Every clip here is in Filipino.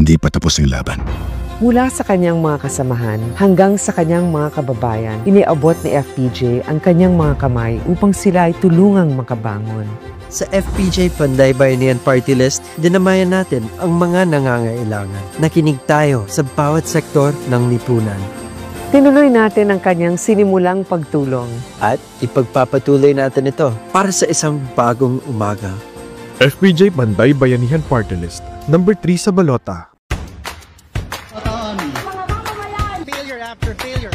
hindi pa tapos ang laban. Mula sa kanyang mga kasamahan hanggang sa kanyang mga kababayan, iniabot ni FPJ ang kanyang mga kamay upang sila ay tulungang makabangon. Sa FPJ Panday Bayanihan Party List, dinamayan natin ang mga nangangailangan. Nakinig tayo sa bawat sektor ng lipunan. Tinuloy natin ang kanyang sinimulang pagtulong. At ipagpapatuloy natin ito para sa isang bagong umaga. FPJ Panday Bayanihan Party List, number 3 sa balota. Failure after failure.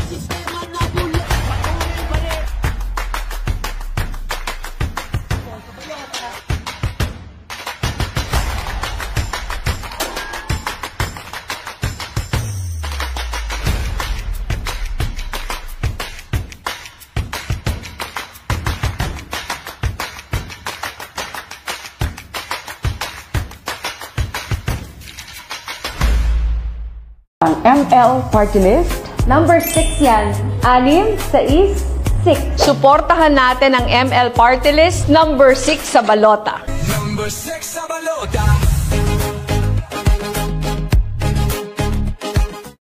Ang ML Party List. Number 6 yan. 6, 6. Suportahan natin ang ML Party List. Number 6 sa balota. Number 6 sa balota.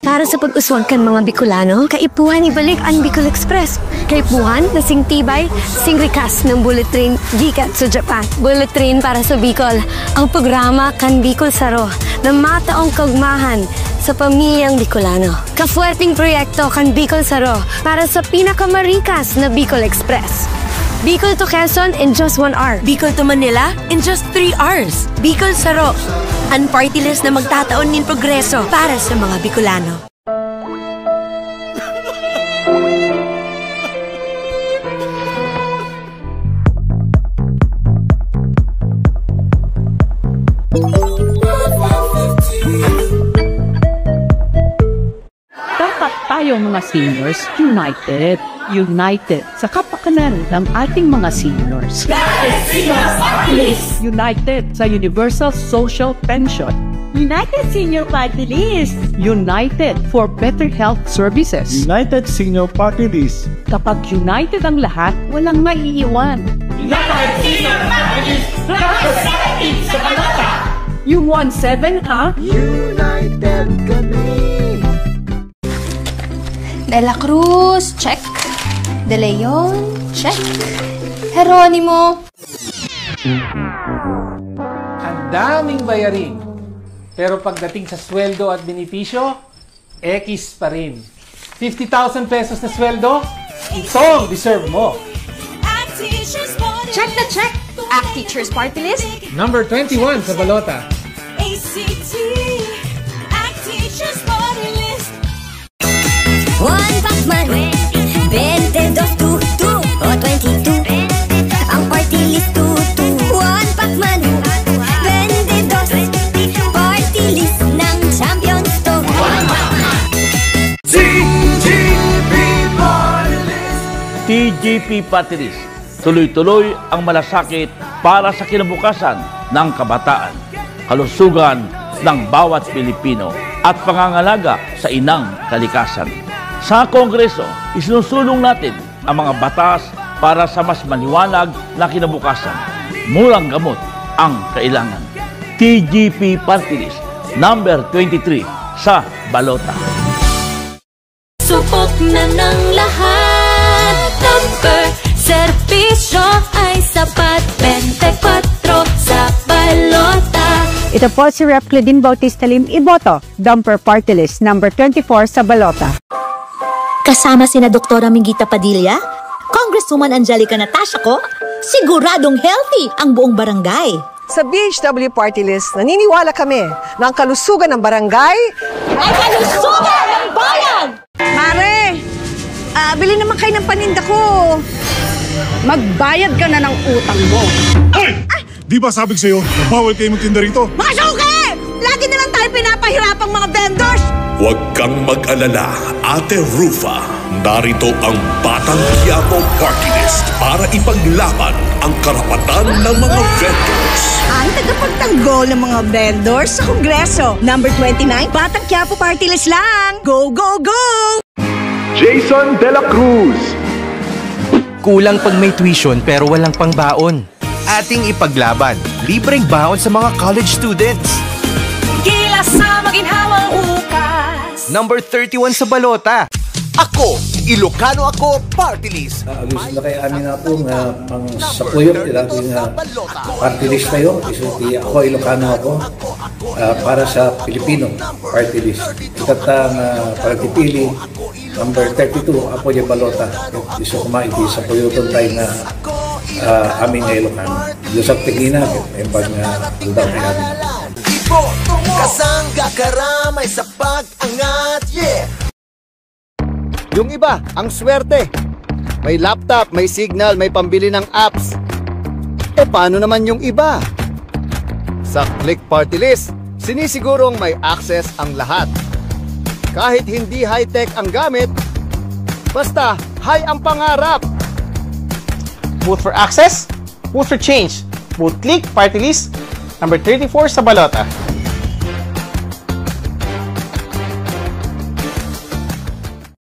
Para sa pag-uswag kan mga Bicolano, kaipuhan ibalik ang Bicol Express. Kaipuhan na sing tibay, sing rikas ng bullet train gikat sa Japan. Bullet train para sa Bicol, ang programa kan Bicol Saro na mataong kaugmahan sa pamilyang Bicolano. Kafuerting proyekto kan Bicol Saro para sa pinakamarikas na Bicol Express. Bicol to Quezon in just 1 hour. Bicol to Manila in just 3 hours. Bicol Saro, ang party list na magtataon ng progreso para sa mga Bicolano. Dapat tayong mga seniors united. United sa kapakanan ng ating mga seniors. United sa Universal Social Pension. United Senior Party List. United for better health services. United Senior Party List. Kapag united ang lahat, walang maiiwan. United Senior Party List. Representative sa balota. Yung 1-7, ha? United kami. De La Cruz, check. De Leon, check. Jeronimo. Ang daming bayarin. Pero pagdating sa sweldo at benepisyo, X pa rin. 50,000 pesos na sweldo, ito ang deserve mo. Check na check. Act Teachers Party List. Number 21 sa balota. ACT. Act Teachers Party List. One Pacman, 22, 2 o 22. Ang party list, 2. One Pacman, 22. Party list ng champions to. One Pacman. TGP Party List. TGP Party List. Tuloy-tuloy ang malasakit para sa kinabukasan ng kabataan, kalusugan ng bawat Pilipino at pangangalaga sa inang kalikasan. Sa Kongreso, isinusulong natin ang mga batas para sa mas maliwanag na kinabukasan. Murang gamot ang kailangan. TGP Party List, number 23 sa balota. Supok na ng lahat. Number, serbisyo ay sapat. 24 sa balota. Ito po si Rep. Claudine Bautista Lim Iboto, Dumper Party List, number 24 sa balota. Kasama sina Doktora Mingita Padilla, Congresswoman Angelica Natasha ko, siguradong healthy ang buong barangay. Sa BHW Party List, naniniwala kami na ang kalusugan ng barangay ay kalusugan ng bayan! Mare, bili naman kayo ng paninda ko. Magbayad ka na ng utang mo. Ay! Di ba sabi ko sa'yo, bawal kayo magtinda rito? Mga suki! Lagi na lang tayo pinapahirapang mga vendors! Huwag kang mag-alala, Ate Rufa. Narito ang Batang Quiapo Party List para ipaglaban ang karapatan ng mga vendors. Ang tagapagtanggol ng mga vendors sa Kongreso. Number 29, Batang Quiapo Party List lang. Go, go, go! Jason De La Cruz. Kulang pag may tuition pero walang pangbaon. Ating ipaglaban, libreng baon sa mga college students. Gila Mula sa maginhawang hukas. Number 31 sa balota. Ako, Ilocano ako, party list. Gusto na kay amin na po nga pang sapuyok nila party list tayo. Ako, Ilocano ako para sa Pilipino party list. Itatang pagpipili, number 32, ako yung balota. Gusto ko maiti sa puyuton tayo na amin nga Ilocano. Lusap tigina, may pag ludaw na amin. Kasangga karamay sa pag-angat, yeah! Yung iba, ang swerte. May laptop, may signal, may pambili ng apps. Paano naman yung iba? Sa Click Party List, sinisigurong may access ang lahat. Kahit hindi high-tech ang gamit, basta high ang pangarap. Vote for access, vote for change. Vote Click Party List, number 34 sa balota.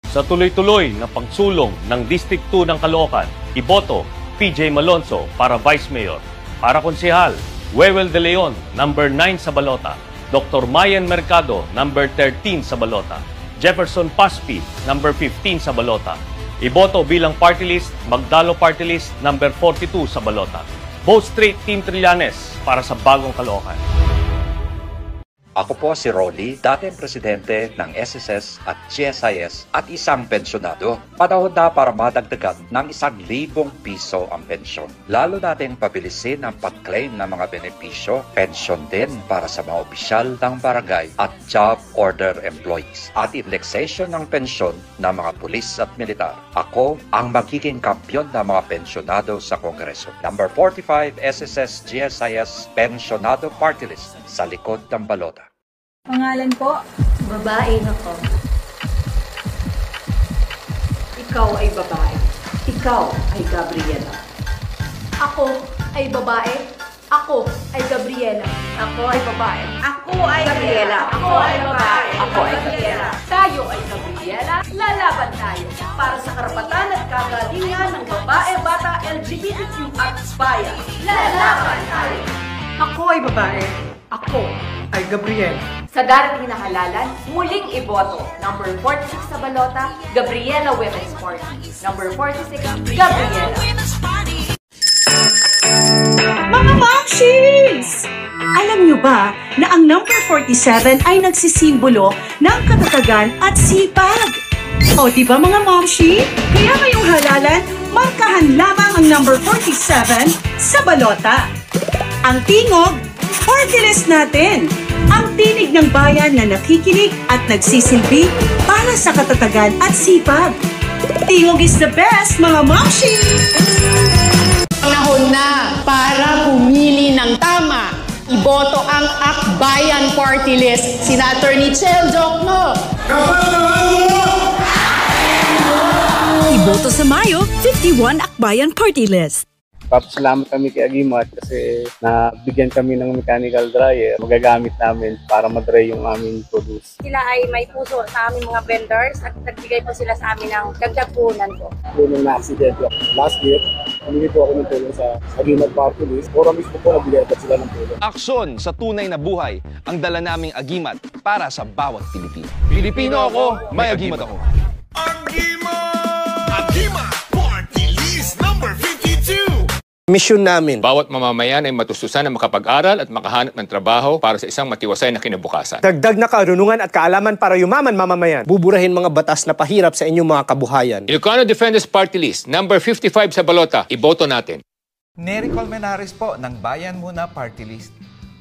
Sa tuloy-tuloy na pagsulong ng District 2 ng Caloocan, iboto PJ Malonzo para Vice Mayor. Para konsehal, Wewel De Leon, number 9 sa balota. Dr. Mayan Mercado, number 13 sa balota. Jefferson Paspi, number 15 sa balota. Iboto bilang party list, Magdalo Party List, number 42 sa balota. Vote straight Team Trillanes para sa bagong Caloocan. Ako po si Rolly, dating presidente ng SSS at GSIS at isang pensyonado. Panahon na para madagdagan ng 1,000 piso ang pensyon. Lalo nating pabilisin ang pag-claim ng mga benepisyo, pensyon din para sa mga opisyal ng barangay at job order employees. At indexation ng pensyon ng mga pulis at militar. Ako ang magiging kampiyon ng mga pensyonado sa Kongreso. Number 45 SSS GSIS Pensyonado Party List sa likod ng balota. Pangalan po? Babae ako. Ikaw ay babae. Ikaw ay Gabriela. Ako ay babae. Ako ay Gabriela. Ako ay babae. Ako ay Gabriela. Ako ay babae. Ako ay Gabriela. Tayo ay Gabriela. Lalaban tayo para sa karapatan at kagalingan ng babae, bata, LGBTQ at bayan. Lalaban tayo. Ako ay babae. Ako ay Gabriela. Sa darating na halalan, muling iboto. Number 46 sa balota, Gabriela Women's Party. Number 46, Gabriela. Mga Momshies! Alam nyo ba na ang number 47 ay nagsisimbolo ng katatagan at sipag? O diba mga Momshi? Kaya ngayong halalan, markahan lamang ang number 47 sa balota. Ang tingog, party list natin. Ang tinig ng bayan na nakikinig at nagsisilbi para sa katatagan at sipag. Tingog is the best, mga Momshi! Panahon na para pumili ng tama. Iboto ang Akbayan Party List. Sina Attorney Chel Jokno. Iboto sa Mayo, 51 Akbayan Party List. Papasalamat kami kay Agimat kasi nabigyan kami ng mechanical dryer. Magagamit namin para madry yung aming produce. Sila ay may puso sa aming mga vendors at nagbigay po sila sa amin ng dagdag puhunan po. Nung na-accident ako last year, humingi po ako ng tulong sa Agimat Party List. Pura mismo po nagbigay sila ng tulong. Aksyon sa tunay na buhay ang dala naming Agimat para sa bawat Pilipino. Pilipino ako, may Agimat ako. Agimat Party List number 52. Misyon namin, bawat mamamayan ay matustusan na makapag-aral at makahanap ng trabaho para sa isang matiwasay na kinabukasan. Dagdag na karunungan at kaalaman para yumaman mamamayan. Buburahin mga batas na pahirap sa inyong mga kabuhayan. Ilocano Defenders Party List, number 55 sa balota, iboto natin. Nery Colmenares po ng Bayan Muna Party List.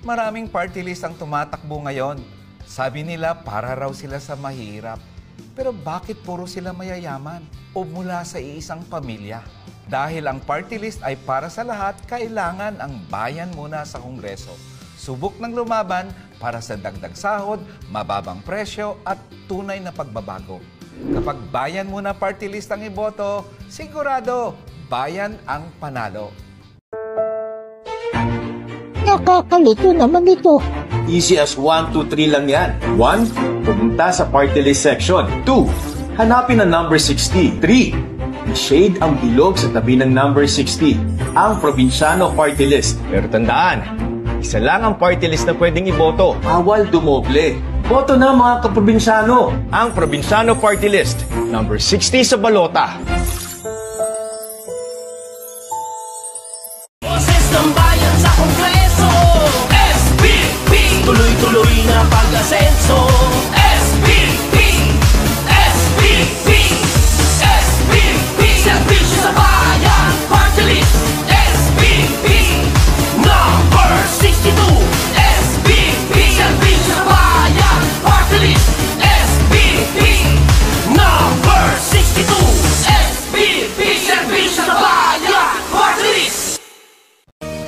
Maraming party list ang tumatakbo ngayon. Sabi nila para raw sila sa mahirap. Pero bakit puro sila mayayaman o mula sa iisang pamilya? Dahil ang party list ay para sa lahat, kailangan ang bayan muna sa Kongreso. Subok ng lumaban para sa dagdag sahod, mababang presyo at tunay na pagbabago. Kapag bayan muna party list ang iboto, sigurado, bayan ang panalo. Nakakalito naman ito. Easy as 1, 2, 3 lang yan. 1. Pumunta sa party list section. 2. Hanapin ang number 60. 3. I-shade ang bilog sa tabi ng number 60, ang Probinsyano Party List. Pero tandaan, Isa lang ang party list na pwedeng iboto. Bawal dumoble. Boto na mga kaprobinsyano. Ang Probinsyano Party List, number 60 sa balota. Boses ng bayan sa Kongreso, SPP. Tuloy-tuloy na pag-asenso, SPP. SPP. SPP. Serbisyo sa bayan, Party List, SPP. Number 62, SPP. Serbisyo sa bayan, Party List, SPP. Number 62, SPP. Serbisyo sa bayan, Party List.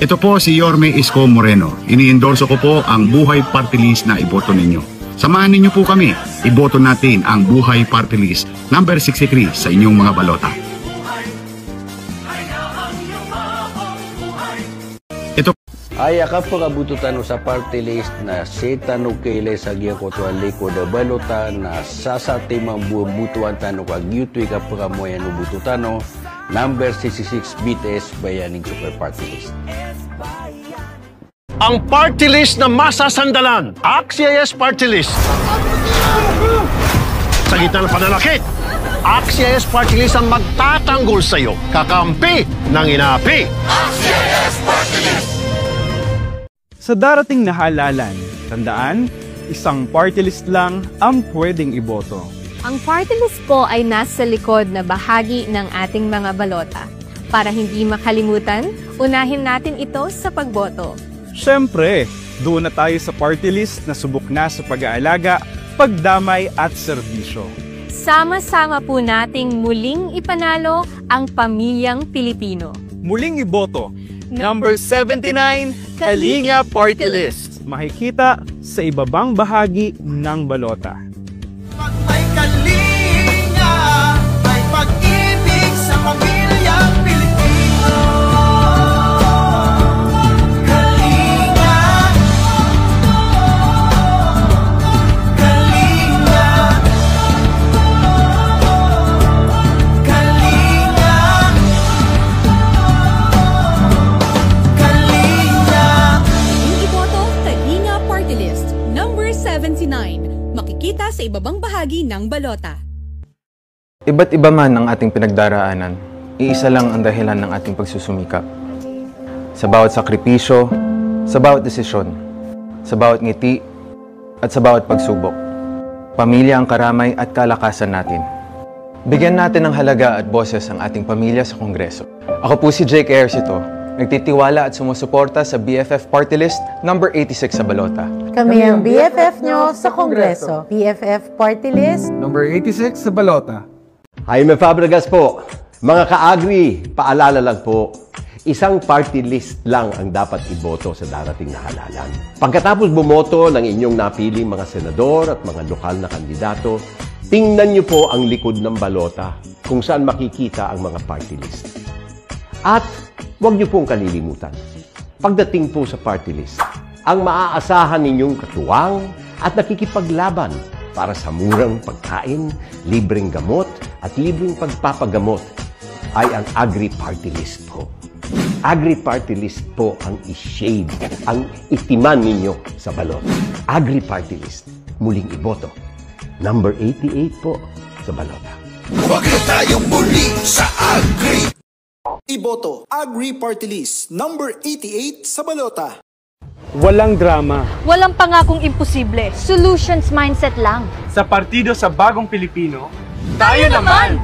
Ito po si Yorme Isko Moreno. Ini-endorso ko po ang Buhay Party List na iboto ninyo. Samahan ninyo po kami. Iboto natin ang Buhay Party List number 63 sa inyong mga balota. Ito Ay akap pagabututan sa party list na setan o kailay sa giya ko to aliko da balota na sasati mambubutuan tano kag yutoy ka pagamoyan o bututano number 66 BTS Bayaning Super Party List. Ang party list na masasandalan, AXIS Party List. Sa gitna ng pananakit, AXIS Party List ang magtatanggol sa iyo, kakampi ng inapi. AXIS Party List. Sa darating na halalan, tandaan, isang party list lang ang pwedeng iboto. Ang party list po ay nasa likod na bahagi ng ating mga balota. Para hindi makalimutan, unahin natin ito sa pagboto. Siyempre, doon na tayo sa party list na subok na sa pag-aalaga, pagdamay at serbisyo. Sama-sama po nating muling ipanalo ang pamilyang Pilipino. Muling iboto, number 79, Kalinga Party List. Makikita sa ibabang bahagi ng balota. Pag may kalinga, may pag-ibig sa pamilyang Pilipino. Kalinga, kalinga, kalinga, kalinga. Yung iboto, Kalinga Party List, number 79. Makikita sa ibabang bahagi ng balota. Iba't iba man ang ating pinagdaraanan, iisa lang ang dahilan ng ating pagsusumikap. Sa bawat sakripisyo, sa bawat desisyon, sa bawat ngiti, at sa bawat pagsubok. Pamilya ang karamay at kalakasan natin. Bigyan natin ng halaga at boses ang ating pamilya sa Kongreso. Ako po si Jake Ejercito, nagtitiwala at sumusuporta sa BFF Party List number 86 sa balota. Kami ang BFF nyo sa Kongreso. BFF Party List number 86 sa balota. Jaime Fabregas po. Mga ka-agri, paalala lang po, isang party list lang ang dapat iboto sa darating na halalan. Pagkatapos bumoto ng inyong napiling mga senador at mga lokal na kandidato, tingnan niyo po ang likod ng balota kung saan makikita ang mga party list. At huwag niyo pong kalilimutan, pagdating po sa party list, ang maaasahan ninyong katuwang at nakikipaglaban para sa murang pagkain, libreng gamot at libreng pagpapagamot ay ang Agri-Party List po. Agri-Party List po ang i-shade, ang itiman ninyo sa balot. Agri-Party List, muling iboto. Number 88 po sa balota. Huwag na tayong muli sa Agri. Iboto, Agri-Party List, number 88 sa balota. Walang drama. Walang pangakong imposible. Solutions mindset lang. Sa partido sa bagong Pilipino, tayo naman!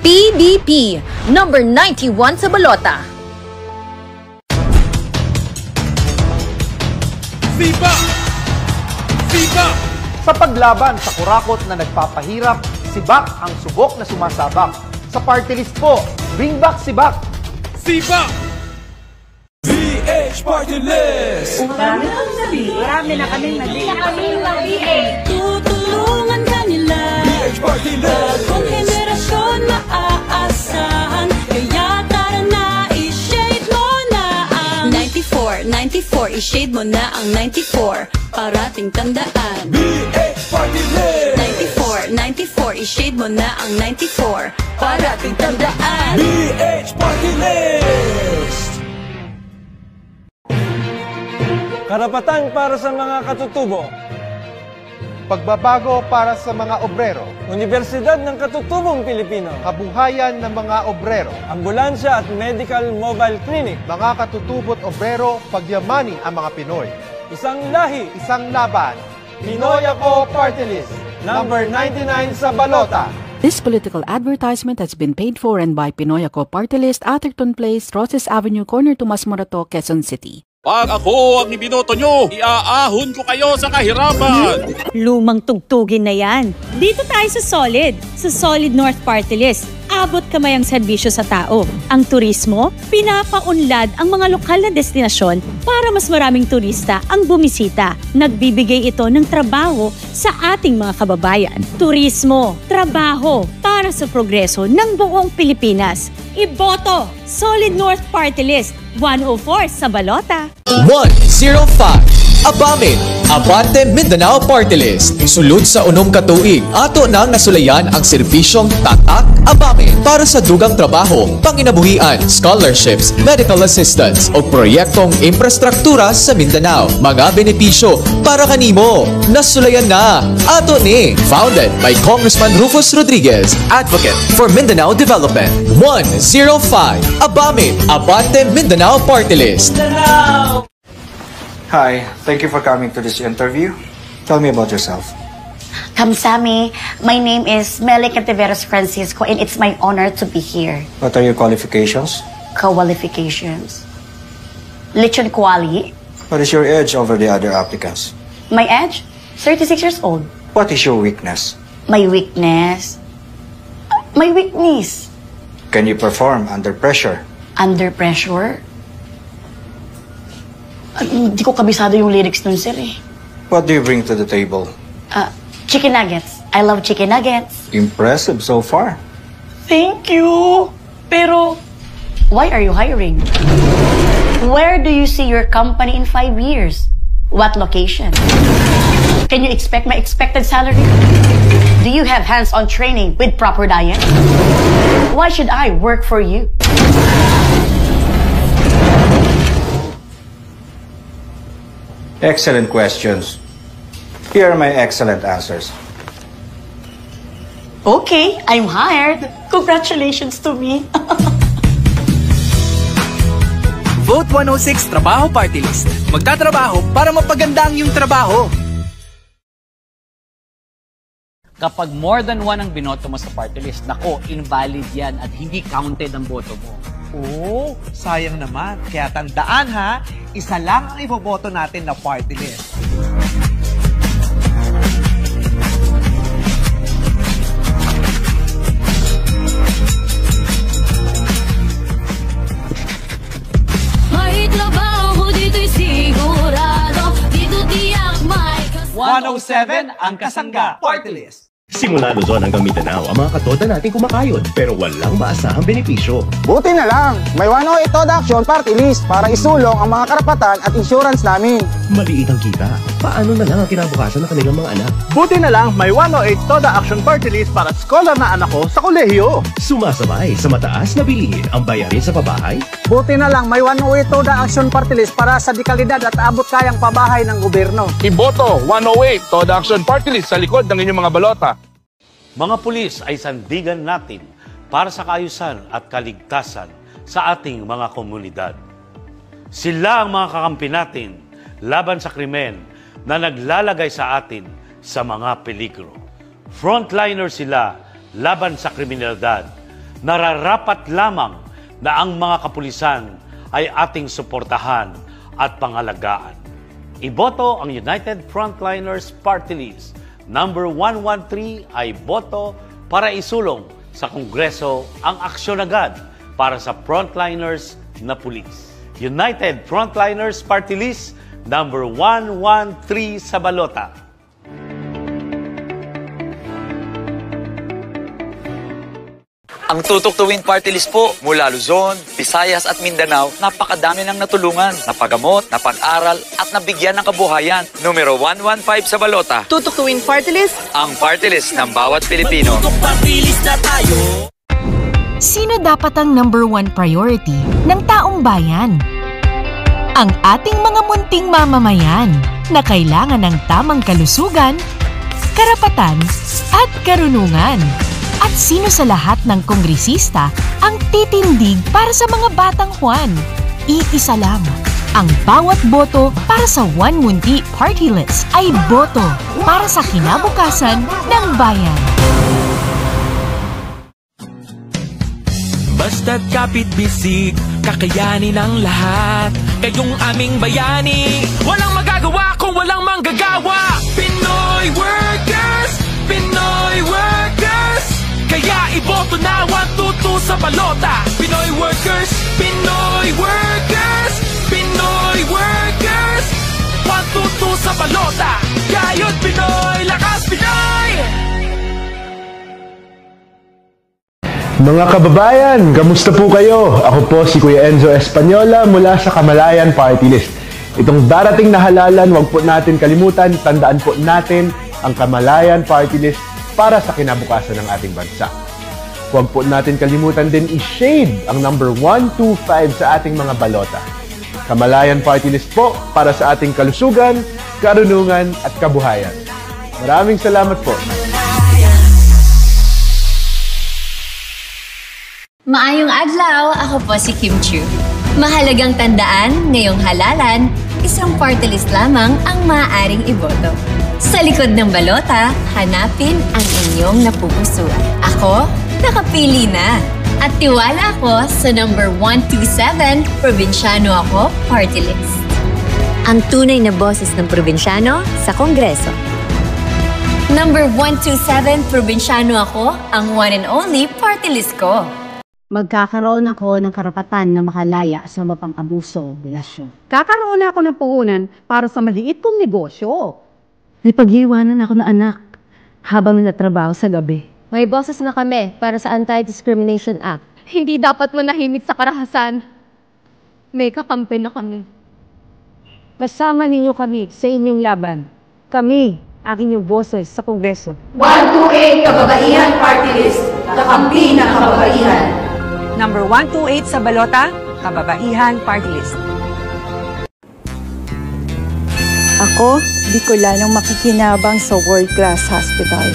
PBP, number 91 sa balota. Viva! Viva! Sa paglaban sa kurakot na nagpapahirap, si Bak ang subok na sumasabak. Sa party list po, bring back si Bak. Viva! VH Party List! Marami na kaming nabili. Tutulungan ka nila. VH Party List! Bagong henerasyon maaasahan. Kaya tara na, i-shade mo na ang 94, 94, i-shade mo na ang 94. Parating tandaan. VH Party List! 94, 94, i-shade mo na ang 94. Parating tandaan. VH Party List! Karapatan para sa mga katutubo. Pagbabago para sa mga obrero. Universidad ng Katutubong Pilipino. Kabuhayan ng mga obrero. Ambulansya at medical mobile clinic. Mga katutubo't obrero, pagyamanin ang mga Pinoy. Isang lahi. Isang laban. Pinoy Ako Party List. Number 99 sa balota. This political advertisement has been paid for and by Pinoy Ako Party List, Atherton Place, Roses Avenue, Corner Tomas Morato, Quezon City. Pag ako ang ibinoto nyo, iaahon ko kayo sa kahirapan. Lumang tugtugin na yan. Dito tayo sa Solid North Party List. Abot kamay ang serbisyo sa tao. Ang turismo, pinapaunlad ang mga lokal na destinasyon para mas maraming turista ang bumisita. Nagbibigay ito ng trabaho sa ating mga kababayan. Turismo, trabaho para sa progreso ng buong Pilipinas. Iboto! Solid North Party List. 104 sa balota. 105 Abamin, Abante Mindanao Party List. Sulod sa unom katuig, ato nang nasulayan ang serbisyong Tatak Abamin para sa dugang trabaho, panginabuhian, scholarships, medical assistance o proyektong infrastruktura sa Mindanao. Mga benepisyo para kanimo. Nasulayan na. Ato ni. Founded by Congressman Rufus Rodriguez, Advocate for Mindanao Development. 105 Abamin, Abante Mindanao Party List. Hi, thank you for coming to this interview. Tell me about yourself. Kamsami, my name is Meli Cantiveros Francisco and it's my honor to be here. What are your qualifications? Qualifications. Lechon Kuali. What is your age over the other applicants? My age? 36 years old. What is your weakness? My weakness? My weakness. Can you perform under pressure? Under pressure? Hindi ko kabisado yung lyrics nun, sir eh. What do you bring to the table? Chicken nuggets. I love chicken nuggets. Impressive so far. Thank you. Pero, why are you hiring? Where do you see your company in 5 years? What location? Can you expect my expected salary? Do you have hands-on training with proper diet? Why should I work for you? Excellent questions. Here are my excellent answers. Okay, I'm hired. Congratulations to me. Vote 106 Trabaho Party List. Magtatrabaho para mapaganda ang iyong trabaho. Kapag more than one ang binoto mo sa party list, nako, invalid yan at hindi counted ang boto mo. Oo, sayang naman. Kaya tandaan ha, isa lang ang iboboto natin na party list. May trabaho dito'y sigurado, dito tiyak may 107 ang kasangga party list. Simula Luzon hanggang Mindanao, ang mga katoda natin kumakayod pero walang maasahang benepisyo. Buti na lang, may 108 Toda Action Party List para isulong ang mga karapatan at insurance namin. Maliit ang kita. Paano na lang ang kinabukasan ng kanilang mga anak? Buti na lang, may 108 Toda Action Party List para scholar na anak ko sa kolehiyo. Sumasabay sa mataas na bilihin ang bayarin sa pabahay. Buti na lang, may 108 Toda Action Party List para sa dekalidad at abot kayang pabahay ng gobyerno. Iboto 108 Toda Action Party List sa likod ng inyong mga balota. Mga pulis ay sandigan natin para sa kaayusan at kaligtasan sa ating mga komunidad. Sila ang mga kakampi natin laban sa krimen na naglalagay sa atin sa mga peligro. Frontliner sila laban sa kriminalidad. Nararapat lamang na ang mga kapulisan ay ating suportahan at pangalagaan. Iboto ang United Frontliners Party List. Number 113 ay boto para isulong sa Kongreso ang aksyon agad para sa frontliners na pulis. United Frontliners Party List, number 113 sa balota. Ang Tutok to Win Party List po mula Luzon, Visayas at Mindanao, napakadami ng natulungan, napagamot, napag-aral at nabigyan ng kabuhayan. Numero 115 sa balota. Tutok to Win Party List. Ang party list ng bawat Pilipino. Sino dapat ang number 1 priority ng taong bayan? ang ating mga munting mamamayan na kailangan ng tamang kalusugan, karapatan at karunungan. At sino sa lahat ng kongresista ang titindig para sa mga batang Juan? Iisa lang. Ang bawat boto para sa One Munti Party List ay boto para sa kinabukasan ng bayan. Basta't kapit-bisig, kakayanin ang lahat. Kayong aming bayani, walang magagawa kung walang manggagawa. Pinoy workers, Pinoy workers. Kaya iboto na 122 sa balota. Pinoy workers, Pinoy workers, Pinoy workers. 122 sa balota. Kayod Pinoy, lakas Pinoy. Mga kababayan, kamusta po kayo? Ako po si Kuya Enzo Española mula sa Kamalayan Party List. Itong darating na halalan, huwag po natin kalimutan, tandaan po natin ang Kamalayan Party List para sa kinabukasan ng ating bansa. Huwag po natin kalimutan din i-shade ang number 125 sa ating mga balota. Kamalayan Party List po para sa ating kalusugan, karunungan at kabuhayan. Maraming salamat po. Maayong adlaw, ako po si Kim Chiu. Mahalagang tandaan, ngayong halalan, isang party list lamang ang maaaring iboto. Sa likod ng balota, hanapin ang inyong napupusuan. Ako, nakapili na. At tiwala ako sa number 127, Probinsyano Ako Party List. Ang tunay na boses ng probinsyano sa Kongreso. Number 127, Probinsyano Ako, ang one and only party list ko. Magkakaroon ako ng karapatan na makalaya sa mapang-abuso o bilasyon. Kakaroon ako ng puhunan para sa maliit kong negosyo. May pag-iwanan ako ng anak habang nagtatrabaho sa gabi. May boses na kami para sa Anti-Discrimination Act. Hindi dapat manahimik sa karahasan. May kakampi na kami. Kasama ninyo kami sa inyong laban. Kami, ang inyong boses sa Kongreso. 128 Kababaihan Party List. Kakampi ng kababaihan. Number 128 sa balota, Kababaihan Party List. Ako, Bicolanong makikinabang sa world-class hospital.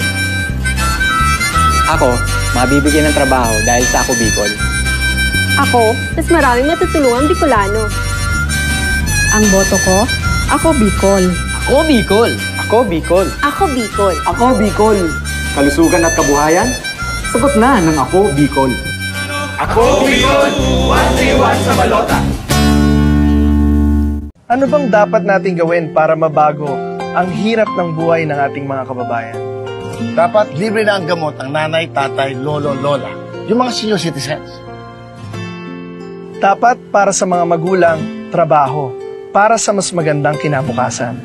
Ako, mabibigyan ng trabaho dahil sa Ako Bicol. Ako, mas maraming matutulungan Bicolano. Ang boto ko, Ako Bicol. Ako Bicol. Ako Bicol. Ako Bicol. Ako Bicol. Kalusugan at kabuhayan? Sagot na ng Ako Bicol. Ako Bicol, 131 sa balota. Ano bang dapat nating gawin para mabago ang hirap ng buhay ng ating mga kababayan? Dapat libre na ang gamot ang nanay, tatay, lolo, lola. Yung mga senior citizens. Dapat para sa mga magulang, trabaho. Para sa mas magandang kinabukasan.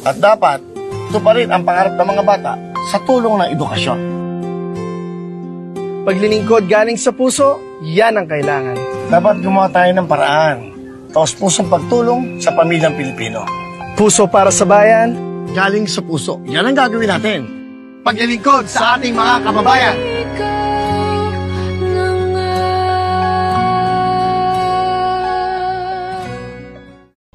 At dapat, tuparin ang pangarap ng mga bata sa tulong ng edukasyon. Paglilingkod galing sa puso, yan ang kailangan. Dapat gumawa tayo ng paraan. Taos pusong pagtulong sa pamilyang Pilipino. Puso para sa bayan. Galing sa puso. Yan ang gagawin natin. Paglilingkod sa ating mga kababayan.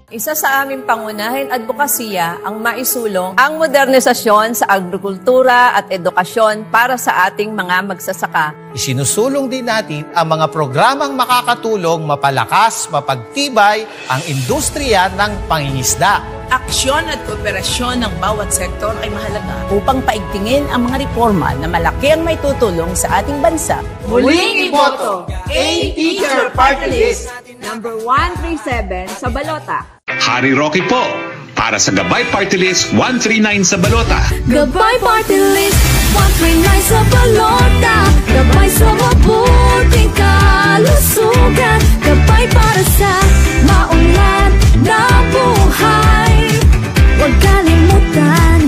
Isa sa aming pangunahing advokasya ang maisulong ang modernisasyon sa agrikultura at edukasyon para sa ating mga magsasaka. Isinusulong din natin ang mga programang makakatulong mapalakas, mapagtibay ang industriya ng pangingisda. Aksyon at kooperasyon ng bawat sektor ay mahalaga upang paigtingin ang mga reforma na malaki ang may tutulong sa ating bansa. Muling iboto, A-Teacher Party List. Number 137 sa balota. Harry Roque po, para sa Gabay Party List 139 sa balota. Gabay Party List 139 sa balota. Gabay sa mabuting kalusugan. Gabay para sa maunlad na buhay. Huwag kalimutan,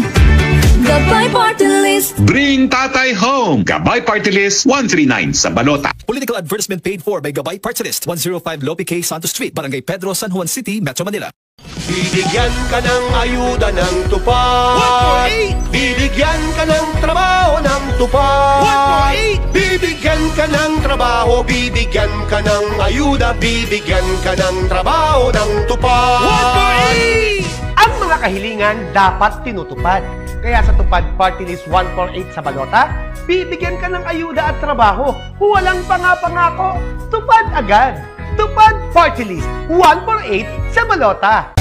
Gabay Party List. Bring Tatay home. Gabay Party List 139 sa balota. Political advertisement paid for by Gabay Party List, 105 Lope K. Santos Street, Barangay Pedro, San Juan City, Metro Manila. Bibigyan ka ng ayuda ng tupad. 148. Bibigyan ka ng trabaho ng tupad. 148. Bibigyan ka ng trabaho, bibigyan ka ng ayuda, bibigyan ka ng trabaho ng tupad. 148. Ang mga kahilingan dapat tinutupad. Kaya sa Tupad Party List 148 sa balota, bibigyan ka ng ayuda at trabaho. Walang pangako, tupad agad. Tupad Party List 148 sa balota.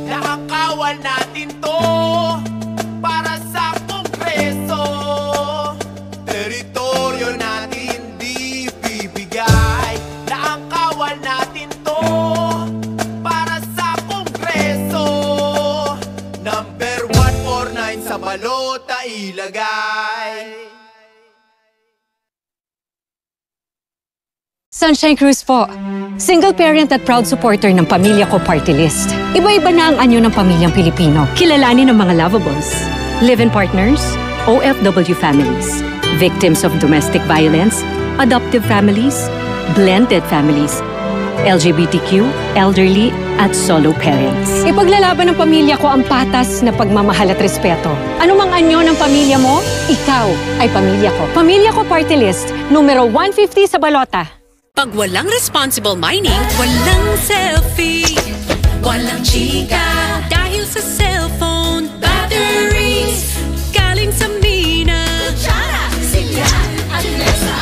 Nakakawal natin to para sa Kongreso. Teritoryo natin di bibigay. Nakakawal natin to para sa Kongreso. Number 149 sa balota ilagay. Sunshine Cruz po. Single parent at proud supporter ng Pamilya Ko Party List. Iba-iba na ang anyo ng pamilyang Pilipino. Kilalanin ang mga lovables, live-in partners, OFW families, victims of domestic violence, adoptive families, blended families, LGBTQ, elderly, at solo parents. Ipaglalaban ng pamilya ko ang patas na pagmamahal at respeto. Ano mang anyo ng pamilya mo, ikaw ay pamilya ko. Pamilya Ko Party List, numero 150 sa balota. Pag walang responsible mining, walang selfie, walang chika. Dahil sa cellphone, batteries, galing sa mina. Kutsara, silya, at mesa,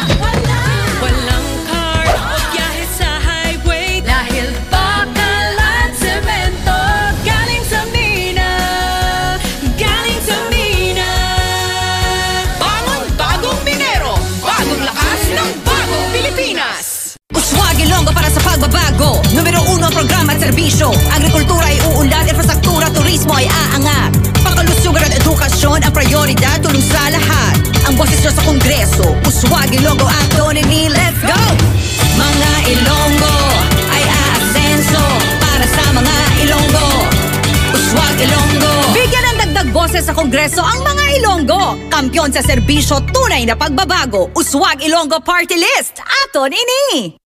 walang car, biyahe sa highway. Dahil bakal at semento, galing sa mina, galing sa mina. Bangon, bagong minero, bagong lakas ng bagong Pilipinas. Uswag Ilonggo para sa pagbabago. Numero 1 ang programa at serbisyo. Agrikultura ay uunlad, infrastruktura, turismo ay aangat. Pangkalusugan at edukasyon ang prioridad, tulong sa lahat. Ang boses nyo sa Kongreso, Uswag Ilonggo, Acto Nini, let's go! Mga Ilonggo ay aasenso para sa mga Ilonggo. Uswag Ilonggo. Bigyan ng dagdag boses sa Kongreso ang mga Ilonggo. Kampyon sa serbisyo, tunay na pagbabago. Uswag Ilonggo Party List, Acto Nini.